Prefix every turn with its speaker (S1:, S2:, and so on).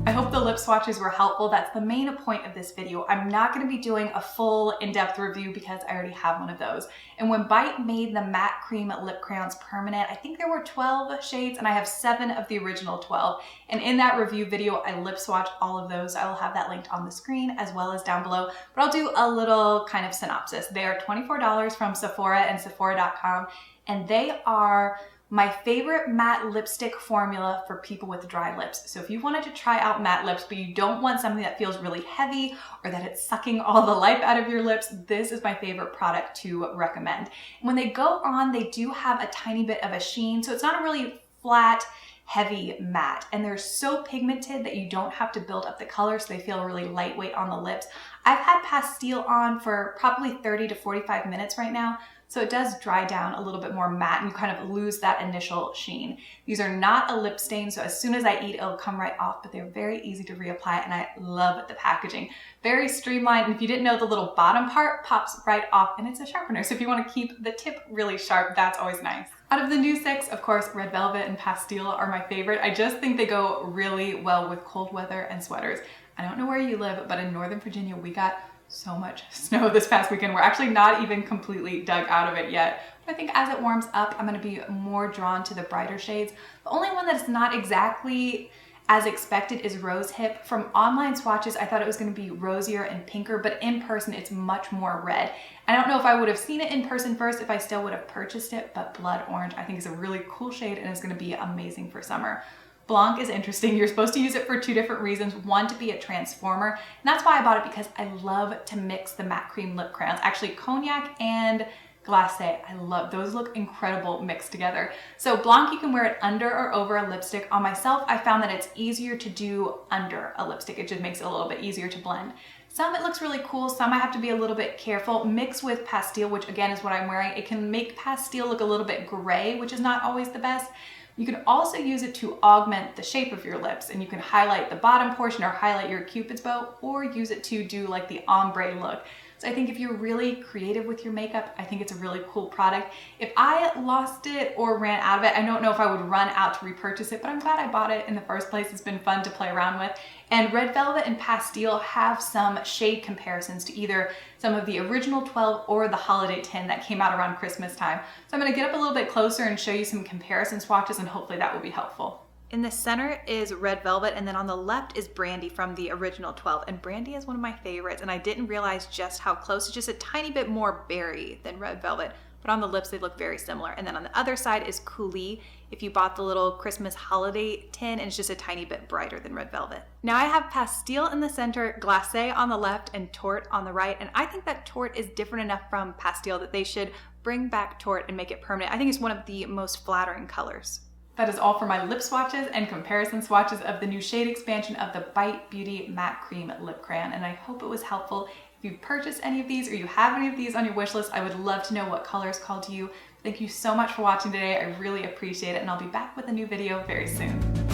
S1: I hope the lip swatches were helpful. That's the main point of this video. I'm not going to be doing a full in-depth review because I already have one of those. And when Bite made the matte cream lip crayons permanent, I think there were 12 shades and I have 7 of the original 12. And in that review video, I lip swatched all of those. I will have that linked on the screen as well as down below, but I'll do a little kind of synopsis. They are $24 from Sephora and Sephora.com, and they are my favorite matte lipstick formula for people with dry lips. So if you wanted to try out matte lips, but you don't want something that feels really heavy or that it's sucking all the life out of your lips, this is my favorite product to recommend. And when they go on, they do have a tiny bit of a sheen, so it's not a really flat, heavy matte, and they're so pigmented that you don't have to build up the color, so they feel really lightweight on the lips. I've had Pastille on for probably 30 to 45 minutes right now, so it does dry down a little bit more matte and you kind of lose that initial sheen. These are not a lip stain, so as soon as I eat, it'll come right off, but they're very easy to reapply and I love the packaging. Very streamlined, and if you didn't know, the little bottom part pops right off and it's a sharpener, so if you want to keep the tip really sharp, that's always nice. Out of the new 6, of course, Red Velvet and Pastille are my favorite. I just think they go really well with cold weather and sweaters. I don't know where you live, but in Northern Virginia, we got so much snow this past weekend. We're actually not even completely dug out of it yet. But I think as it warms up, I'm gonna be more drawn to the brighter shades. The only one that is not exactly as expected is Rosehip. From online swatches, I thought it was gonna be rosier and pinker, but in person, it's much more red. I don't know if I would have seen it in person first if I still would have purchased it, but Blood Orange I think is a really cool shade and is gonna be amazing for summer. Blanc is interesting. You're supposed to use it for 2 different reasons. One, to be a transformer, and that's why I bought it, because I love to mix the matte cream lip crayons. Actually, cognac and glacé, I love those, look incredible mixed together. So Blanc, you can wear it under or over a lipstick. On myself, I found that it's easier to do under a lipstick. It just makes it a little bit easier to blend. Some it looks really cool, some I have to be a little bit careful. Mixed with Pastille, which again is what I'm wearing, it can make Pastille look a little bit gray, which is not always the best. You can also use it to augment the shape of your lips, and you can highlight the bottom portion or highlight your Cupid's bow, or use it to do like the ombre look. So I think if you're really creative with your makeup, I think it's a really cool product. If I lost it or ran out of it, I don't know if I would run out to repurchase it, but I'm glad I bought it in the first place. It's been fun to play around with. And Red Velvet and Pastille have some shade comparisons to either some of the original 12 or the holiday 10 that came out around Christmas time. So I'm gonna get up a little bit closer and show you some comparison swatches, and hopefully that will be helpful. In the center is Red Velvet, and then on the left is Brandy from the original 12. And Brandy is one of my favorites, and I didn't realize just how close. It's just a tiny bit more berry than Red Velvet, but on the lips they look very similar. And then on the other side is Coulis, if you bought the little Christmas holiday tin, and it's just a tiny bit brighter than Red Velvet. Now I have Pastille in the center, Glacé on the left, and Torte on the right, and I think that Torte is different enough from Pastille that they should bring back Torte and make it permanent. I think it's one of the most flattering colors. That is all for my lip swatches and comparison swatches of the new shade expansion of the Bite Beauty Matte Cream Lip Crayon, and I hope it was helpful. If you've purchased any of these or you have any of these on your wish list, I would love to know what colors called to you. Thank you so much for watching today. I really appreciate it, and I'll be back with a new video very soon.